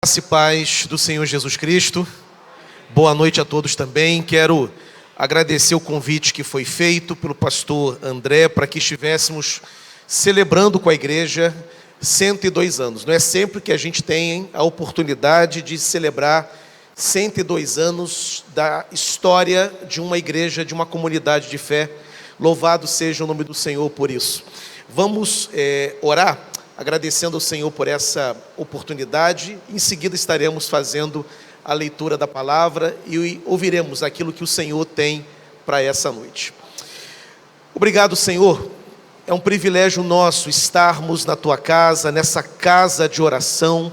Graça e paz do Senhor Jesus Cristo. Boa noite a todos também. Quero agradecer o convite que foi feito pelo pastor André para que estivéssemos celebrando com a igreja 102 anos. Não é sempre que a gente tem a oportunidade de celebrar 102 anos da história de uma igreja, de uma comunidade de fé. Louvado seja o nome do Senhor por isso. Vamos orar, agradecendo ao Senhor por essa oportunidade. Em seguida estaremos fazendo a leitura da palavra e ouviremos aquilo que o Senhor tem para essa noite. Obrigado, Senhor. É um privilégio nosso estarmos na Tua casa, nessa casa de oração.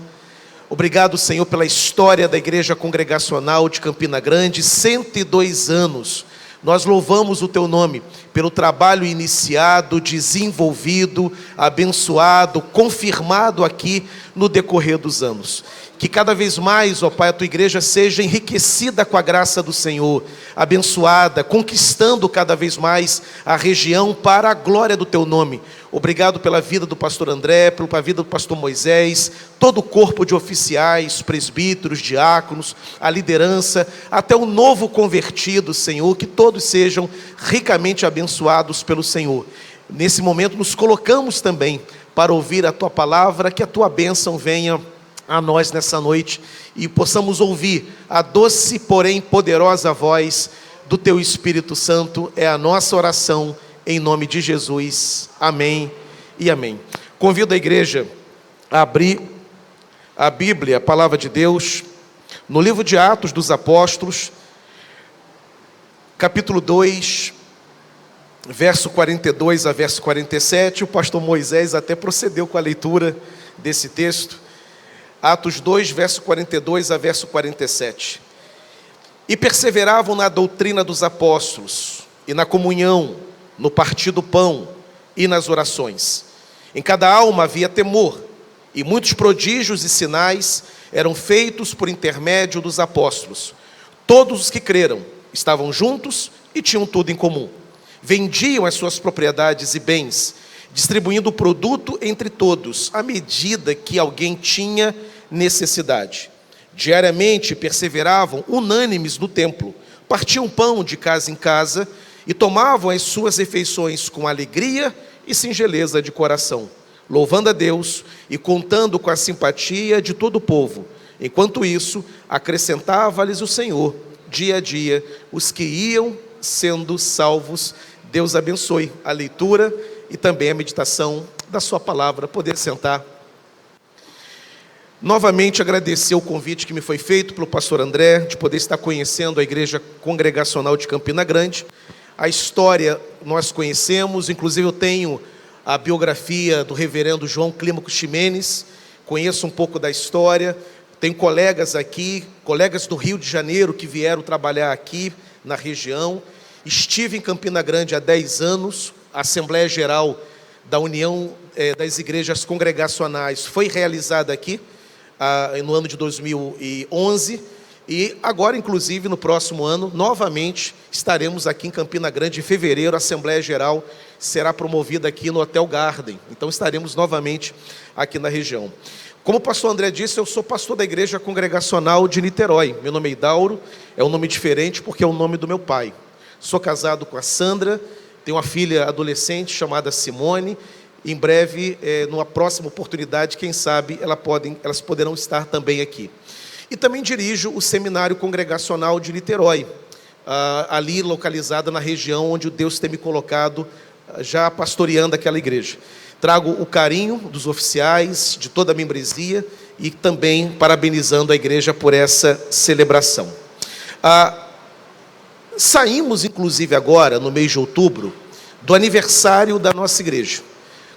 Obrigado, Senhor, pela história da Igreja Congregacional de Campina Grande, 102 anos. Nós louvamos o Teu nome pelo trabalho iniciado, desenvolvido, abençoado, confirmado aqui no decorrer dos anos. Que cada vez mais, ó Pai, a Tua igreja seja enriquecida com a graça do Senhor, abençoada, conquistando cada vez mais a região para a glória do Teu nome. Obrigado pela vida do pastor André, pela vida do pastor Moisés, todo o corpo de oficiais, presbíteros, diáconos, a liderança, até o novo convertido, Senhor, que todos sejam ricamente abençoados pelo Senhor. Nesse momento nos colocamos também para ouvir a Tua palavra, que a Tua bênção venha a nós nessa noite e possamos ouvir a doce, porém poderosa voz do Teu Espírito Santo. É a nossa oração em nome de Jesus. Amém e amém. Convido a igreja a abrir a Bíblia, a palavra de Deus, no livro de Atos dos Apóstolos, capítulo 2, verso 42 a verso 47. O pastor Moisés até procedeu com a leitura desse texto. Atos 2, verso 42 a verso 47. E perseveravam na doutrina dos apóstolos, e na comunhão, no partir do pão e nas orações. Em cada alma havia temor, e muitos prodígios e sinais eram feitos por intermédio dos apóstolos. Todos os que creram estavam juntos e tinham tudo em comum. Vendiam as suas propriedades e bens, distribuindo o produto entre todos, à medida que alguém tinha necessidade. Diariamente perseveravam unânimes no templo, partiam pão de casa em casa e tomavam as suas refeições com alegria e singeleza de coração, louvando a Deus e contando com a simpatia de todo o povo. Enquanto isso, acrescentava-lhes o Senhor, dia a dia, os que iam sendo salvos. Deus abençoe a leitura e também a meditação da sua palavra. Poder sentar. Novamente agradecer o convite que me foi feito pelo pastor André, de poder estar conhecendo a Igreja Congregacional de Campina Grande. A história nós conhecemos, inclusive eu tenho a biografia do reverendo João Clímaco Ximenes, conheço um pouco da história, tenho colegas aqui, colegas do Rio de Janeiro que vieram trabalhar aqui na região. Estive em Campina Grande há 10 anos, a Assembleia Geral da União das Igrejas Congregacionais foi realizada aqui no ano de 2011, e agora, inclusive, no próximo ano, novamente, estaremos aqui em Campina Grande. Em fevereiro, a Assembleia Geral será promovida aqui no Hotel Garden, então estaremos novamente aqui na região. Como o pastor André disse, eu sou pastor da Igreja Congregacional de Niterói. Meu nome é Idauro, é um nome diferente porque é o nome do meu pai. Sou casado com a Sandra, tenho uma filha adolescente chamada Simone. Em breve, numa próxima oportunidade, quem sabe, elas poderão estar também aqui. E também dirijo o Seminário Congregacional de Niterói, ali localizada na região onde Deus tem me colocado, já pastoreando aquela igreja. Trago o carinho dos oficiais, de toda a membresia, e também parabenizando a igreja por essa celebração. Saímos, inclusive, agora, no mês de outubro, do aniversário da nossa igreja.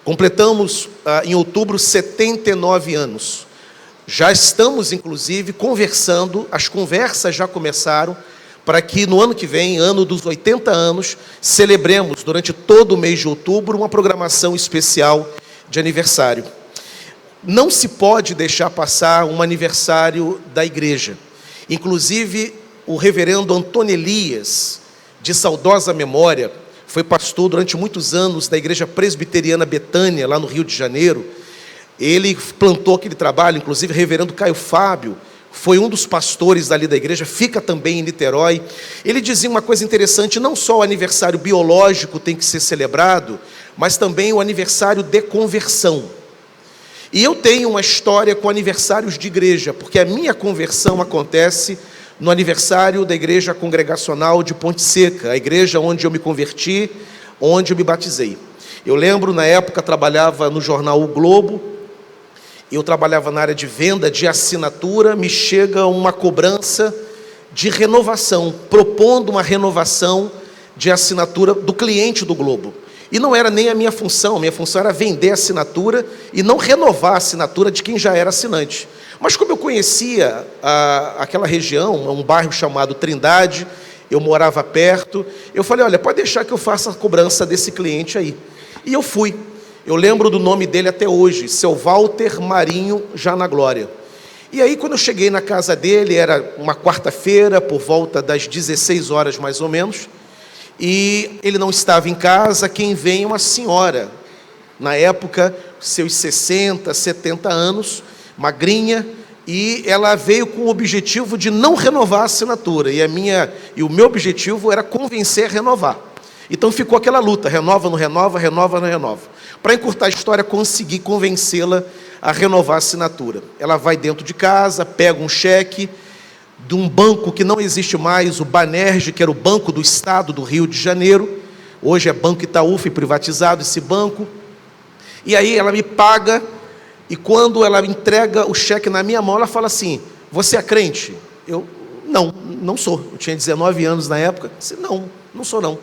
Completamos em outubro 79 anos. Já estamos, inclusive, conversando, as conversas já começaram, para que no ano que vem, ano dos 80 anos, celebremos durante todo o mês de outubro uma programação especial de aniversário. Não se pode deixar passar um aniversário da igreja. Inclusive, o reverendo Antônio Elias, de saudosa memória, foi pastor durante muitos anos da Igreja Presbiteriana Betânia, lá no Rio de Janeiro. Ele plantou aquele trabalho, inclusive o reverendo Caio Fábio foi um dos pastores dali da igreja, fica também em Niterói. Ele dizia uma coisa interessante: não só o aniversário biológico tem que ser celebrado, mas também o aniversário de conversão. E eu tenho uma história com aniversários de igreja, porque a minha conversão acontece no aniversário da igreja congregacional de Ponte Seca, a igreja onde eu me converti, onde eu me batizei. Eu lembro, na época, trabalhava no jornal O Globo, eu trabalhava na área de venda, de assinatura, me chega uma cobrança de renovação, propondo uma renovação de assinatura do cliente do Globo. E não era nem a minha função era vender a assinatura e não renovar a assinatura de quem já era assinante. Mas como eu conhecia aquela região, um bairro chamado Trindade, eu morava perto, eu falei: olha, pode deixar que eu faça a cobrança desse cliente aí. E eu fui. Eu lembro do nome dele até hoje, Seu Walter Marinho Janaglória. E aí, quando eu cheguei na casa dele, era uma quarta-feira, por volta das 16 horas mais ou menos, e ele não estava em casa. Quem vem é uma senhora, na época, seus 60, 70 anos, magrinha, e ela veio com o objetivo de não renovar a assinatura, e o meu objetivo era convencer a renovar. Então ficou aquela luta: renova, não renova, renova, não renova. Para encurtar a história, consegui convencê-la a renovar a assinatura. Ela vai dentro de casa, pega um cheque de um banco que não existe mais, o Banerj, que era o Banco do Estado do Rio de Janeiro. Hoje é Banco Itaú, foi privatizado esse banco. E aí ela me paga, e quando ela entrega o cheque na minha mão, ela fala assim: você é crente? Eu: não sou. Eu tinha 19 anos na época. Eu disse: não sou não.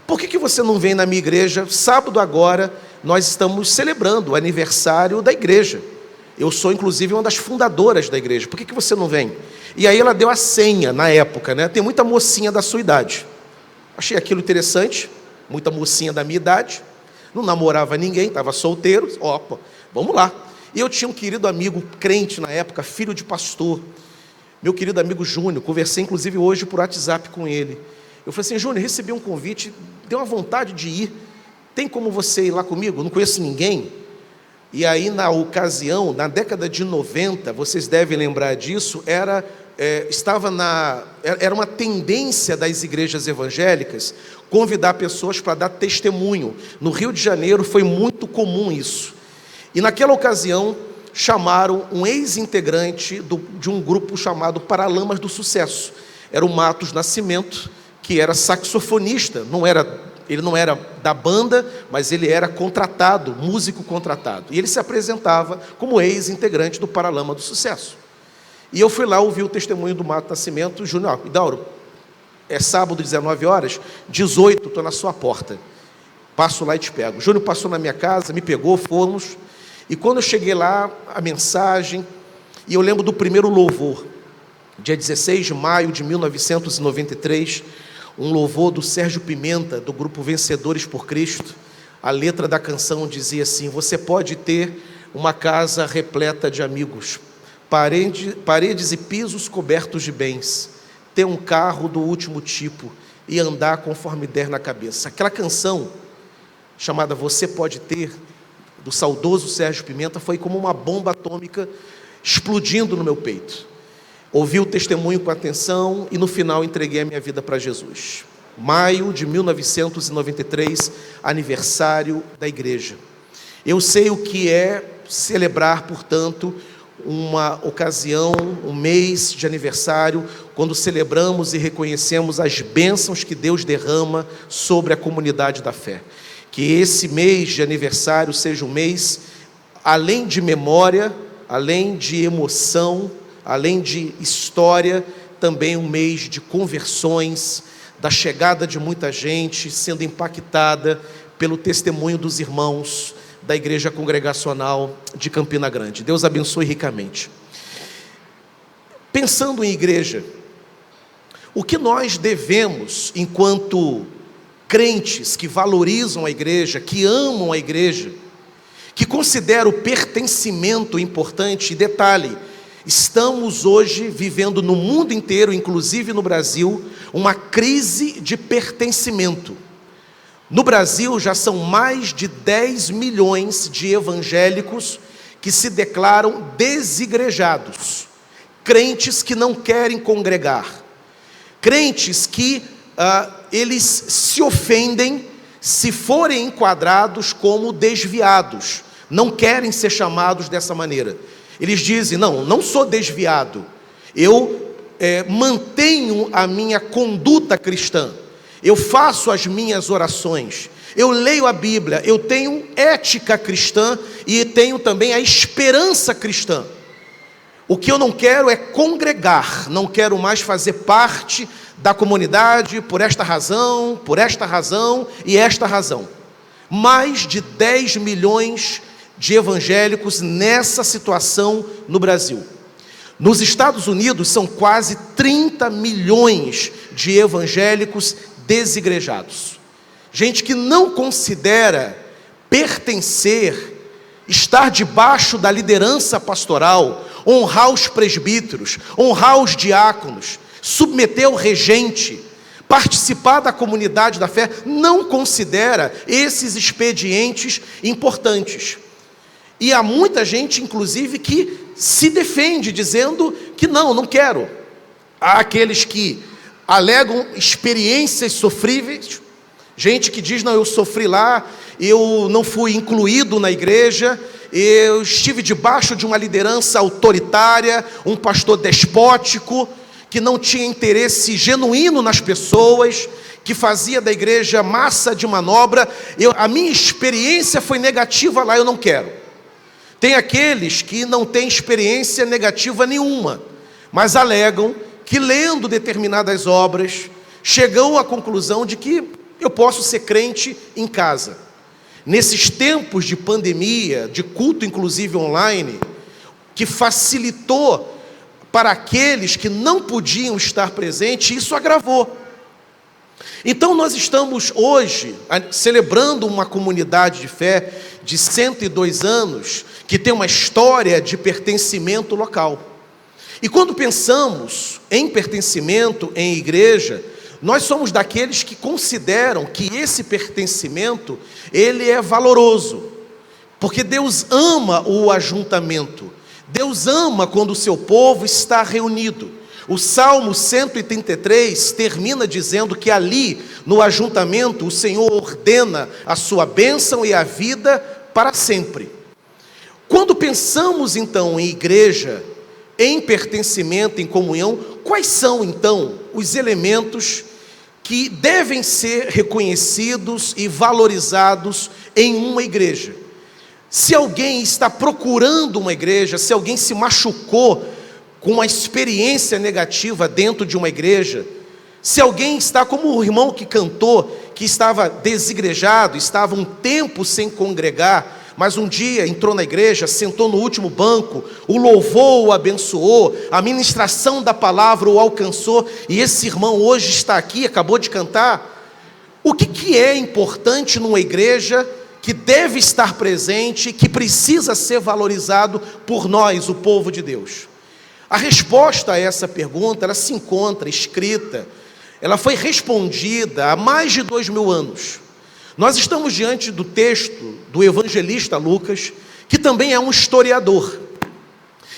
Por que você não vem na minha igreja? Sábado agora nós estamos celebrando o aniversário da igreja. Eu sou inclusive uma das fundadoras da igreja. Por que você não vem? E aí ela deu a senha na época, né? Tem muita mocinha da sua idade. Achei aquilo interessante, muita mocinha da minha idade, não namorava ninguém, estava solteiro. Opa, vamos lá. E eu tinha um querido amigo crente na época, filho de pastor, meu querido amigo Júnior. Conversei inclusive hoje por WhatsApp com ele. Eu falei assim: Júnior, recebi um convite, deu uma vontade de ir, tem como você ir lá comigo? Eu não conheço ninguém. E aí, na ocasião, na década de 90, vocês devem lembrar disso, era uma tendência das igrejas evangélicas convidar pessoas para dar testemunho. No Rio de Janeiro foi muito comum isso. E naquela ocasião chamaram um ex-integrante de um grupo chamado Paralamas do Sucesso. Era o Matos Nascimento, que era saxofonista. Ele não era da banda, mas ele era contratado, músico contratado. E ele se apresentava como ex-integrante do Paralama do Sucesso. E eu fui lá ouvir o testemunho do Matos Nascimento. Júnior: Idauro, é sábado, 19 horas, 18, estou na sua porta. Passo lá e te pego. Júnior passou na minha casa, me pegou, fomos. E quando eu cheguei lá, a mensagem, e eu lembro do primeiro louvor, dia 16 de maio de 1993, um louvor do Sérgio Pimenta, do grupo Vencedores por Cristo. A letra da canção dizia assim: você pode ter uma casa repleta de amigos, paredes e pisos cobertos de bens, ter um carro do último tipo e andar conforme der na cabeça. Aquela canção chamada Você Pode Ter, do saudoso Sérgio Pimenta, foi como uma bomba atômica explodindo no meu peito. Ouvi o testemunho com atenção e no final entreguei a minha vida para Jesus. Maio de 1993, aniversário da igreja. Eu sei o que é celebrar, portanto, uma ocasião, um mês de aniversário, quando celebramos e reconhecemos as bênçãos que Deus derrama sobre a comunidade da fé. Que esse mês de aniversário seja um mês, além de memória, além de emoção, além de história, também um mês de conversões, da chegada de muita gente sendo impactada pelo testemunho dos irmãos da Igreja Congregacional de Campina Grande. Deus abençoe ricamente. Pensando em igreja, o que nós devemos, enquanto crentes que valorizam a igreja, que amam a igreja, que consideram o pertencimento importante, e detalhe, estamos hoje vivendo no mundo inteiro, inclusive no Brasil, uma crise de pertencimento. No Brasil já são mais de 10 milhões de evangélicos que se declaram desigrejados, crentes que não querem congregar, crentes que eles se ofendem se forem enquadrados como desviados, não querem ser chamados dessa maneira. Eles dizem: não sou desviado, eu mantenho a minha conduta cristã, eu faço as minhas orações, eu leio a Bíblia, eu tenho ética cristã e tenho também a esperança cristã. O que eu não quero é congregar, não quero mais fazer parte da comunidade por esta razão e esta razão. Mais de 10 milhões de evangélicos nessa situação no Brasil. Nos Estados Unidos são quase 30 milhões de evangélicos desigrejados. Gente que não considera pertencer, estar debaixo da liderança pastoral, honrar os presbíteros, honrar os diáconos, submeter o regente, participar da comunidade da fé, não considera esses expedientes importantes. E há muita gente, inclusive, que se defende, dizendo que não quero. Há aqueles que alegam experiências sofríveis, gente que diz: não, eu sofri lá, eu não fui incluído na igreja, eu estive debaixo de uma liderança autoritária, um pastor despótico, que não tinha interesse genuíno nas pessoas, que fazia da igreja massa de manobra, a minha experiência foi negativa lá, eu não quero. Tem aqueles que não têm experiência negativa nenhuma, mas alegam que, lendo determinadas obras, chegam à conclusão de que eu posso ser crente em casa. Nesses tempos de pandemia, de culto inclusive online, que facilitou para aqueles que não podiam estar presentes, isso agravou. Então nós estamos hoje celebrando uma comunidade de fé de 102 anos, que tem uma história de pertencimento local. E quando pensamos em pertencimento em igreja, nós somos daqueles que consideram que esse pertencimento, ele é valoroso, porque Deus ama o ajuntamento, Deus ama quando o seu povo está reunido. O Salmo 133 termina dizendo que ali, no ajuntamento, o Senhor ordena a sua bênção e a vida para sempre. Quando pensamos então em igreja, em pertencimento, em comunhão, quais são então os elementos que devem ser reconhecidos e valorizados em uma igreja? Se alguém está procurando uma igreja, se alguém se machucou com uma experiência negativa dentro de uma igreja, se alguém está como o irmão que cantou, que estava desigrejado, estava um tempo sem congregar, mas um dia entrou na igreja, sentou no último banco, o louvor o abençoou, a ministração da palavra o alcançou, e esse irmão hoje está aqui, acabou de cantar. O que é importante numa igreja que deve estar presente, que precisa ser valorizado por nós, o povo de Deus? A resposta a essa pergunta, ela se encontra escrita, ela foi respondida há mais de 2000 anos. Nós estamos diante do texto do evangelista Lucas, que também é um historiador.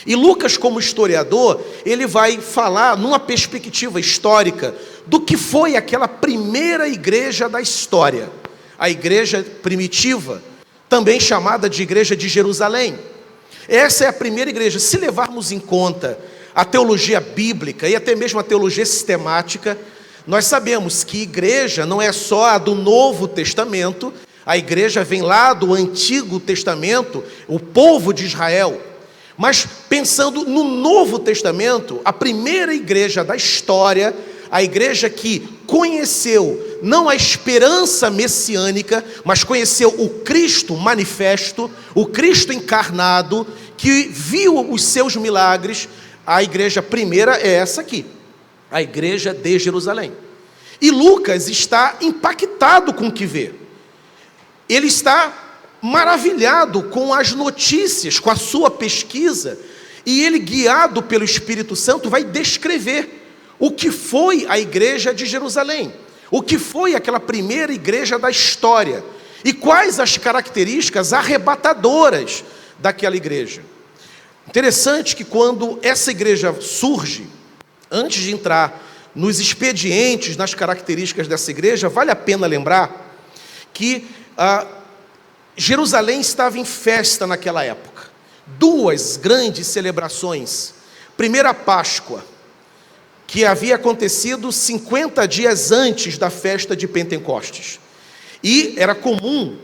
E Lucas, como historiador, ele vai falar numa perspectiva histórica do que foi aquela primeira igreja da história, a igreja primitiva, também chamada de igreja de Jerusalém. Essa é a primeira igreja. Se levarmos em conta a teologia bíblica e até mesmo a teologia sistemática, nós sabemos que igreja não é só a do Novo Testamento, a igreja vem lá do Antigo Testamento, o povo de Israel. Mas pensando no Novo Testamento, a primeira igreja da história, a igreja que conheceu não a esperança messiânica, mas conheceu o Cristo manifesto, o Cristo encarnado, que viu os seus milagres, a igreja primeira é essa aqui, a igreja de Jerusalém. E Lucas está impactado com o que vê. Ele está maravilhado com as notícias, com a sua pesquisa, e ele, guiado pelo Espírito Santo, vai descrever o que foi a igreja de Jerusalém, o que foi aquela primeira igreja da história, e quais as características arrebatadoras daquela igreja. Interessante que quando essa igreja surge, antes de entrar nos expedientes, nas características dessa igreja, vale a pena lembrar que Jerusalém estava em festa naquela época. Duas grandes celebrações. Primeira Páscoa, que havia acontecido 50 dias antes da festa de Pentecostes. E era comum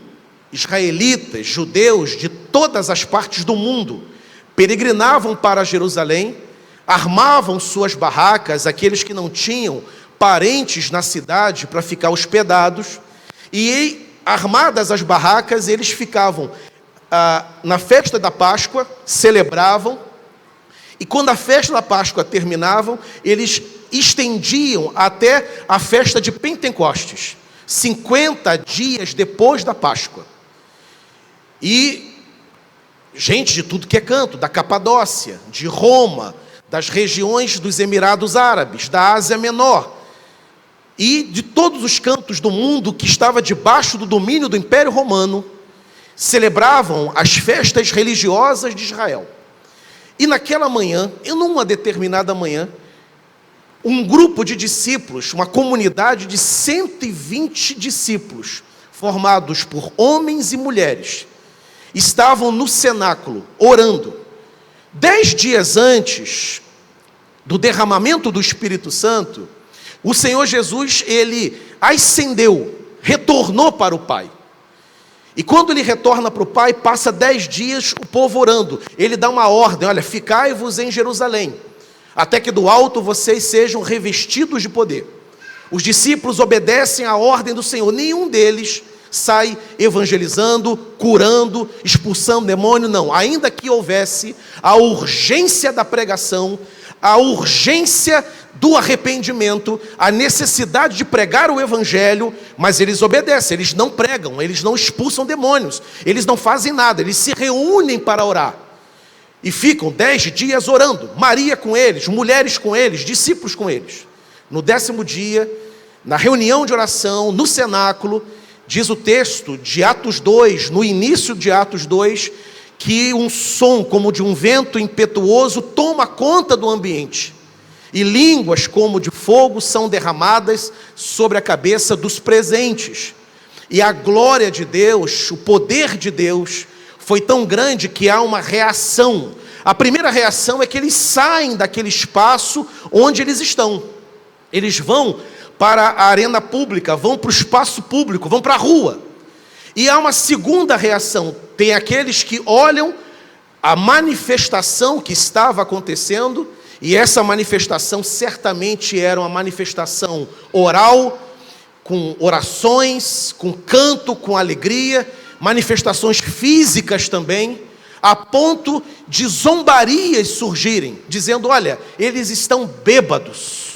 israelitas, judeus de todas as partes do mundo peregrinavam para Jerusalém, armavam suas barracas, aqueles que não tinham parentes na cidade para ficar hospedados, e armadas as barracas, eles ficavam na festa da Páscoa, celebravam, e quando a festa da Páscoa terminava, eles estendiam até a festa de Pentecostes, 50 dias depois da Páscoa. E gente de tudo que é canto, da Capadócia, de Roma, das regiões dos Emirados Árabes, da Ásia Menor, e de todos os cantos do mundo que estava debaixo do domínio do Império Romano, celebravam as festas religiosas de Israel. E naquela manhã, em uma determinada manhã, um grupo de discípulos, uma comunidade de 120 discípulos, formados por homens e mulheres, estavam no cenáculo, orando. 10 dias antes do derramamento do Espírito Santo, o Senhor Jesus, ele ascendeu, retornou para o Pai. E quando ele retorna para o Pai, passa 10 dias o povo orando. Ele dá uma ordem: olha, ficai-vos em Jerusalém, até que do alto vocês sejam revestidos de poder. Os discípulos obedecem à ordem do Senhor. Nenhum deles sai evangelizando, curando, expulsando demônio, não. Ainda que houvesse a urgência da pregação, a urgência do arrependimento, a necessidade de pregar o evangelho, mas eles obedecem, eles não pregam, eles não expulsam demônios, eles não fazem nada, eles se reúnem para orar. E ficam 10 dias orando, Maria com eles, mulheres com eles, discípulos com eles. No 10º dia, na reunião de oração, no cenáculo, diz o texto de Atos 2, no início de Atos 2, que um som como de um vento impetuoso toma conta do ambiente, e línguas como de fogo são derramadas sobre a cabeça dos presentes. E a glória de Deus, o poder de Deus, foi tão grande que há uma reação. A primeira reação é que eles saem daquele espaço onde eles estão. Eles vão para a arena pública, vão para o espaço público, vão para a rua. E há uma segunda reação. Tem aqueles que olham a manifestação que estava acontecendo, e essa manifestação certamente era uma manifestação oral, com orações, com canto, com alegria, manifestações físicas também, a ponto de zombarias surgirem, dizendo: olha, eles estão bêbados.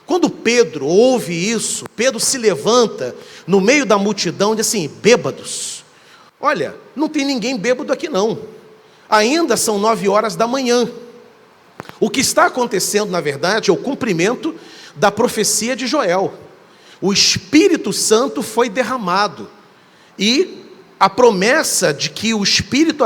Quando Pedro ouve isso, Pedro se levanta no meio da multidão e diz assim: bêbados? Olha, não tem ninguém bêbado aqui não, ainda são 9 horas da manhã. O que está acontecendo, na verdade, é o cumprimento da profecia de Joel. O Espírito Santo foi derramado, e a promessa de que o Espírito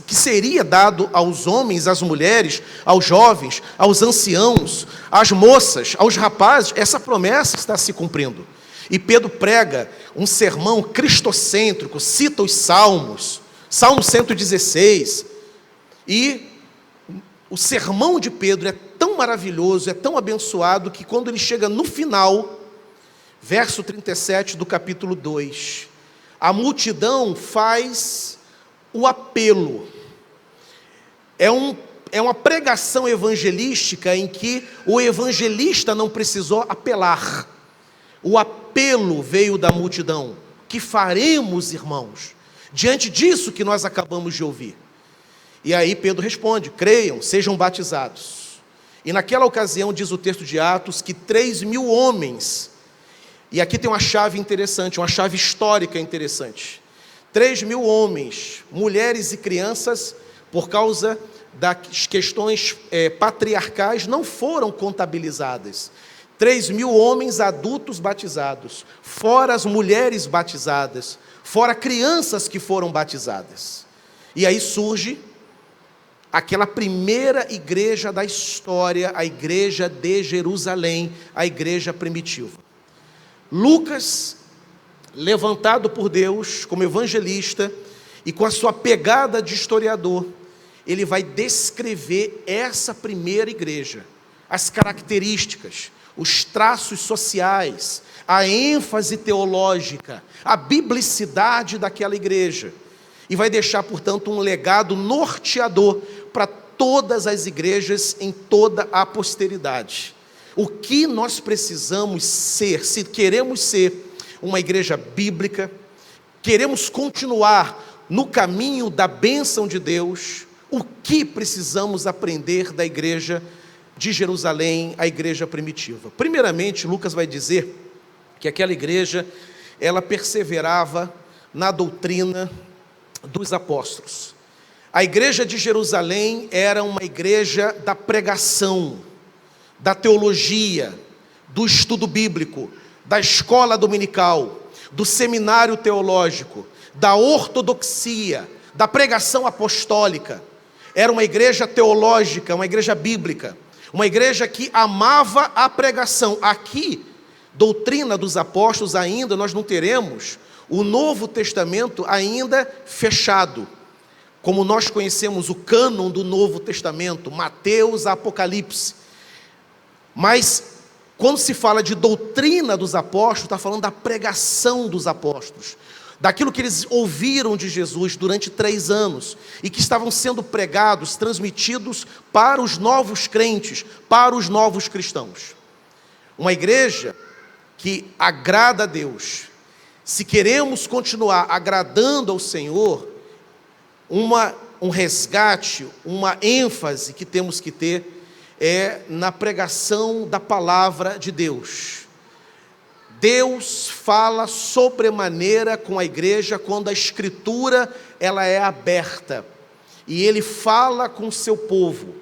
que seria dado aos homens, às mulheres, aos jovens, aos anciãos, às moças, aos rapazes, essa promessa está se cumprindo. E Pedro prega um sermão cristocêntrico, cita os Salmos, Salmo 116, e o sermão de Pedro é tão maravilhoso, é tão abençoado, que quando ele chega no final, verso 37 do capítulo 2, a multidão faz o apelo. É uma pregação evangelística em que o evangelista não precisou apelar. O apelo veio da multidão. Que faremos, irmãos, diante disso que nós acabamos de ouvir? E aí Pedro responde: creiam, sejam batizados. E naquela ocasião, diz o texto de Atos, que 3.000 homens, e aqui tem uma chave interessante, uma chave histórica interessante. 3.000 homens, mulheres e crianças, por causa das questões patriarcais, não foram contabilizadas. 3.000 homens adultos batizados, fora as mulheres batizadas, fora crianças que foram batizadas. E aí surge aquela primeira igreja da história, a igreja de Jerusalém, a igreja primitiva. Lucas, levantado por Deus como evangelista e com a sua pegada de historiador, ele vai descrever essa primeira igreja, as características, os traços sociais, a ênfase teológica, a biblicidade daquela igreja, e vai deixar, portanto, um legado norteador para todas as igrejas em toda a posteridade. O que nós precisamos ser, se queremos ser uma igreja bíblica, queremos continuar no caminho da bênção de Deus, o que precisamos aprender da igreja de Jerusalém, a igreja primitiva? Primeiramente, Lucas vai dizer que aquela igreja, ela perseverava na doutrina dos apóstolos. A igreja de Jerusalém era uma igreja da pregação, da teologia, do estudo bíblico, da escola dominical, do seminário teológico, da ortodoxia, da pregação apostólica. Era uma igreja teológica, uma igreja bíblica, uma igreja que amava a pregação. Aqui, doutrina dos apóstolos ainda, nós não teremos o Novo Testamento ainda fechado, como nós conhecemos o cânon do Novo Testamento, Mateus, Apocalipse. Mas, quando se fala de doutrina dos apóstolos, está falando da pregação dos apóstolos, daquilo que eles ouviram de Jesus durante 3 anos, e que estavam sendo pregados, transmitidos para os novos crentes, para os novos cristãos. Uma igreja que agrada a Deus. Se queremos continuar agradando ao Senhor, um resgate, uma ênfase que temos que ter é na pregação da palavra de Deus. Deus fala sobremaneira com a igreja quando a escritura ela é aberta, e Ele fala com o seu povo.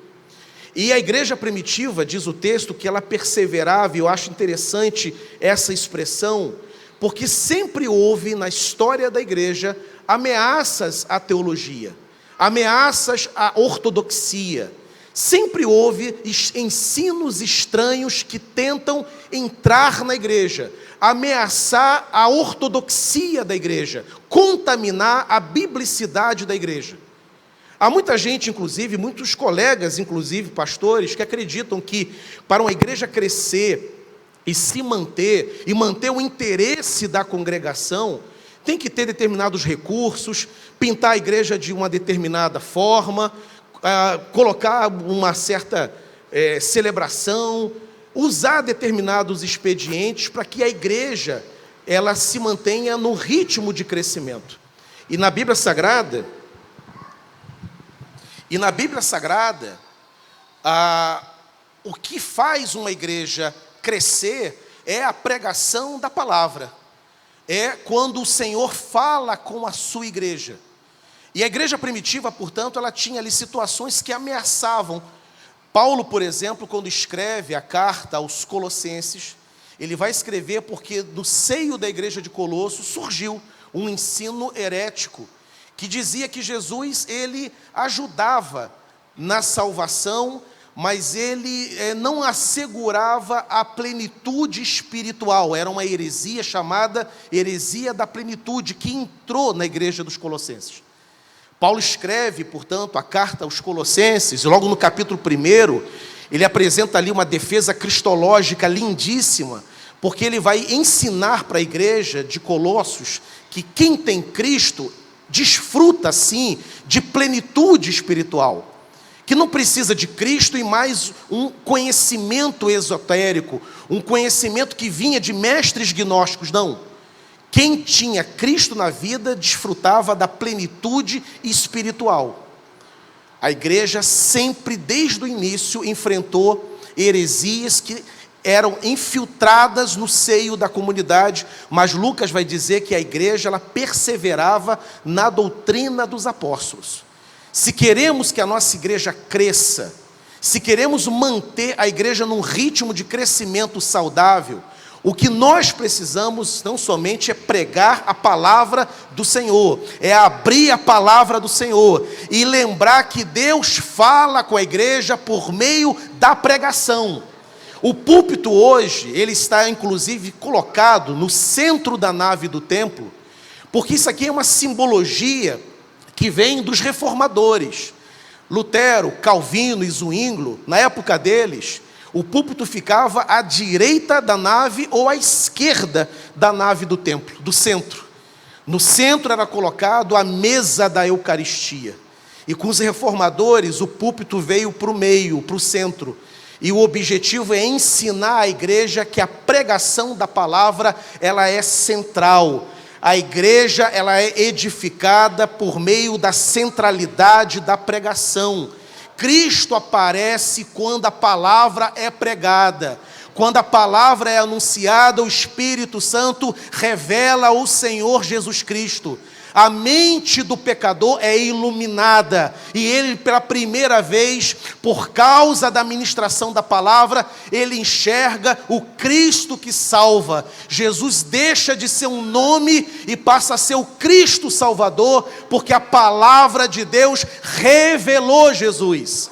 E a igreja primitiva, diz o texto, que ela perseverava, e eu acho interessante essa expressão, porque sempre houve na história da igreja ameaças à teologia, ameaças à ortodoxia. Sempre houve ensinos estranhos que tentam entrar na igreja, ameaçar a ortodoxia da igreja, contaminar a biblicidade da igreja. Há muita gente, inclusive, muitos colegas, inclusive pastores, que acreditam que para uma igreja crescer e se manter, e manter o interesse da congregação, tem que ter determinados recursos, pintar a igreja de uma determinada forma, colocar uma certa celebração, usar determinados expedientes para que a igreja ela se mantenha no ritmo de crescimento. E na Bíblia Sagrada, o que faz uma igreja crescer é a pregação da palavra, é quando o Senhor fala com a sua igreja. E a igreja primitiva, portanto, ela tinha ali situações que ameaçavam. Paulo, por exemplo, quando escreve a carta aos Colossenses, ele vai escrever porque no seio da igreja de Colosso surgiu um ensino herético, que dizia que Jesus, ele ajudava na salvação, mas ele não assegurava a plenitude espiritual. Era uma heresia chamada heresia da plenitude, que entrou na igreja dos Colossenses. Paulo escreve, portanto, a carta aos Colossenses, e logo no capítulo 1, ele apresenta ali uma defesa cristológica lindíssima, porque ele vai ensinar para a igreja de Colossos que quem tem Cristo desfruta, sim, de plenitude espiritual, que não precisa de Cristo e mais um conhecimento esotérico, um conhecimento que vinha de mestres gnósticos, não. Quem tinha Cristo na vida desfrutava da plenitude espiritual. A igreja sempre, desde o início, enfrentou heresias que eram infiltradas no seio da comunidade, mas Lucas vai dizer que a igreja ela perseverava na doutrina dos apóstolos. Se queremos que a nossa igreja cresça, se queremos manter a igreja num ritmo de crescimento saudável, O que nós precisamos não somente é pregar a palavra do Senhor, é abrir a palavra do Senhor e lembrar que Deus fala com a igreja por meio da pregação. O púlpito hoje, ele está inclusive colocado no centro da nave do templo, porque isso aqui é uma simbologia que vem dos reformadores. Lutero, Calvino e Zwinglio, na época deles, o púlpito ficava à direita da nave ou à esquerda da nave do templo, do centro. No centro era colocado a mesa da Eucaristia. E com os reformadores, o púlpito veio para o meio, para o centro. E o objetivo é ensinar à igreja que a pregação da palavra, ela é central. A igreja, ela é edificada por meio da centralidade da pregação. Cristo aparece quando a palavra é pregada. Quando a palavra é anunciada, o Espírito Santo revela o Senhor Jesus Cristo. A mente do pecador é iluminada, e ele, pela primeira vez, por causa da ministração da palavra, ele enxerga o Cristo que salva. Jesus deixa de ser um nome e passa a ser o Cristo Salvador, porque a palavra de Deus revelou Jesus.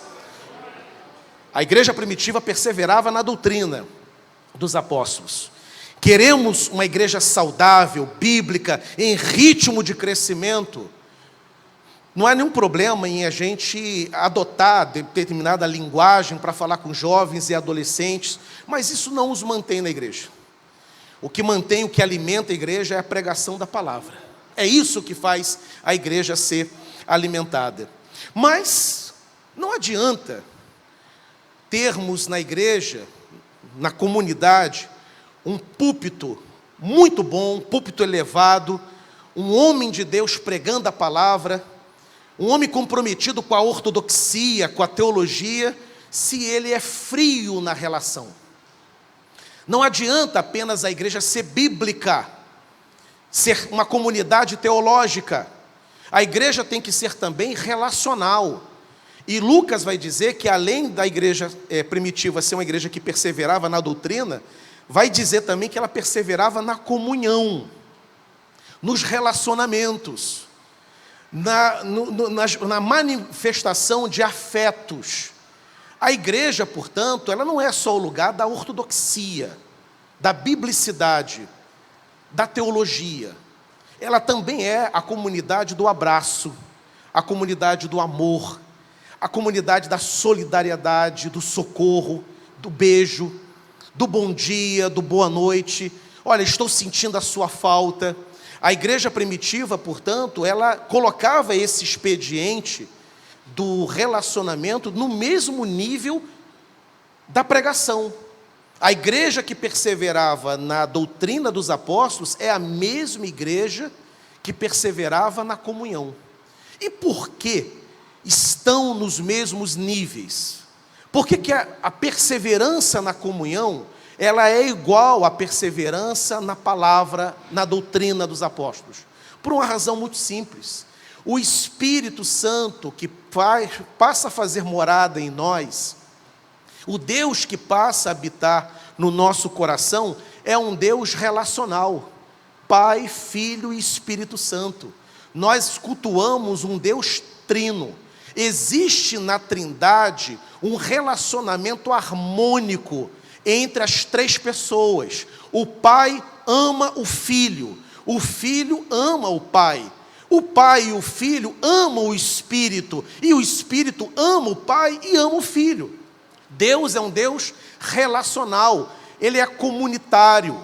A igreja primitiva perseverava na doutrina dos apóstolos. Queremos uma igreja saudável, bíblica, em ritmo de crescimento. Não há nenhum problema em a gente adotar determinada linguagem para falar com jovens e adolescentes, mas isso não os mantém na igreja. O que mantém, o que alimenta a igreja é a pregação da palavra. É isso que faz a igreja ser alimentada. Mas não adianta termos na igreja, na comunidade, um púlpito muito bom, um púlpito elevado, um homem de Deus pregando a palavra, um homem comprometido com a ortodoxia, com a teologia, se ele é frio na relação. Não adianta apenas a igreja ser bíblica, ser uma comunidade teológica. A igreja tem que ser também relacional. E Lucas vai dizer que além da igreja primitiva ser uma igreja que perseverava na doutrina, vai dizer também que ela perseverava na comunhão, nos relacionamentos, na manifestação de afetos. A igreja, portanto, ela não é só o lugar da ortodoxia, da biblicidade, da teologia. Ela também é a comunidade do abraço, a comunidade do amor, a comunidade da solidariedade, do socorro, do beijo, do bom dia, do boa noite. Olha, estou sentindo a sua falta. A igreja primitiva, portanto, ela colocava esse expediente do relacionamento no mesmo nível da pregação. A igreja que perseverava na doutrina dos apóstolos é a mesma igreja que perseverava na comunhão. E por que estão nos mesmos níveis? Por que a perseverança na comunhão, ela é igual à perseverança na palavra, na doutrina dos apóstolos? Por uma razão muito simples. O Espírito Santo que passa a fazer morada em nós, o Deus que passa a habitar no nosso coração, é um Deus relacional. Pai, Filho e Espírito Santo. Nós cultuamos um Deus trino. Existe na Trindade um relacionamento harmônico entre as três pessoas. O Pai ama o Filho ama o Pai e o Filho amam o Espírito, e o Espírito ama o Pai e ama o Filho. Deus é um Deus relacional, ele é comunitário.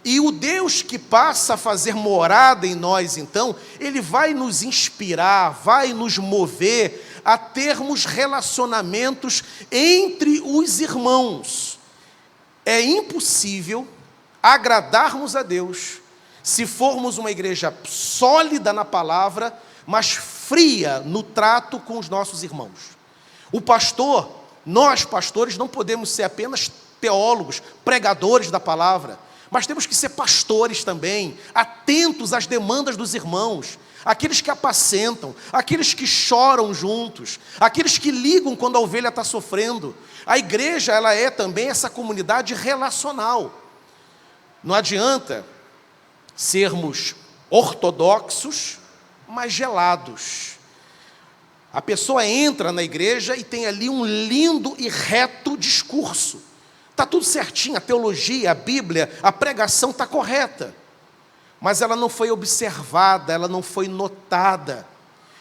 E o Deus que passa a fazer morada em nós, então, ele vai nos inspirar, vai nos mover a termos relacionamentos entre os irmãos. É impossível agradarmos a Deus se formos uma igreja sólida na palavra, mas fria no trato com os nossos irmãos. O pastor, nós pastores, não podemos ser apenas teólogos, pregadores da palavra, mas temos que ser pastores também, atentos às demandas dos irmãos, aqueles que apacentam, aqueles que choram juntos, aqueles que ligam quando a ovelha está sofrendo. A igreja, ela é também essa comunidade relacional. Não adianta sermos ortodoxos, mas gelados. A pessoa entra na igreja e tem ali um lindo e reto discurso. Está tudo certinho, a teologia, a Bíblia, a pregação está correta. Mas ela não foi observada, ela não foi notada,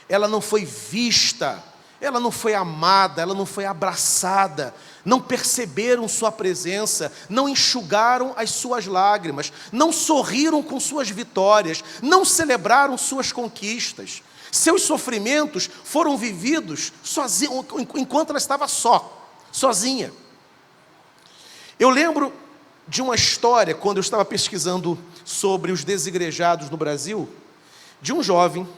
ela não foi vista, ela não foi amada, ela não foi abraçada. Não perceberam sua presença, não enxugaram as suas lágrimas, não sorriram com suas vitórias, não celebraram suas conquistas. Seus sofrimentos foram vividos sozinho, enquanto ela estava sozinha. Eu lembro de uma história, quando eu estava pesquisando sobre os desigrejados no Brasil, de um jovem,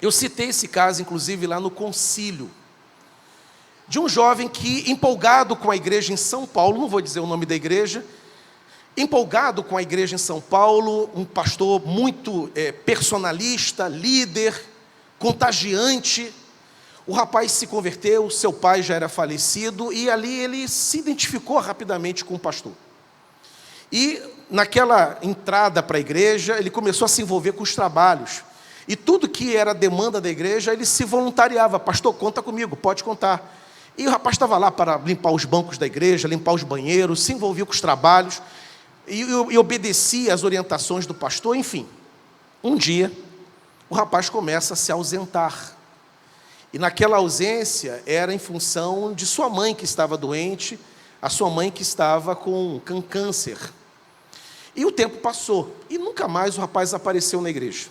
eu citei esse caso, inclusive, lá no concílio, de um jovem que, empolgado com a igreja em São Paulo, não vou dizer o nome da igreja, empolgado com a igreja em São Paulo, um pastor muito personalista, líder, contagiante. O rapaz se converteu, seu pai já era falecido, e ali ele se identificou rapidamente com o pastor. E naquela entrada para a igreja, ele começou a se envolver com os trabalhos. E tudo que era demanda da igreja, ele se voluntariava. Pastor, conta comigo, pode contar. E o rapaz estava lá para limpar os bancos da igreja, limpar os banheiros, se envolvia com os trabalhos, e obedecia às orientações do pastor. Enfim, um dia, o rapaz começa a se ausentar. E naquela ausência era em função de sua mãe que estava doente, a sua mãe que estava com câncer. E o tempo passou, e nunca mais o rapaz apareceu na igreja.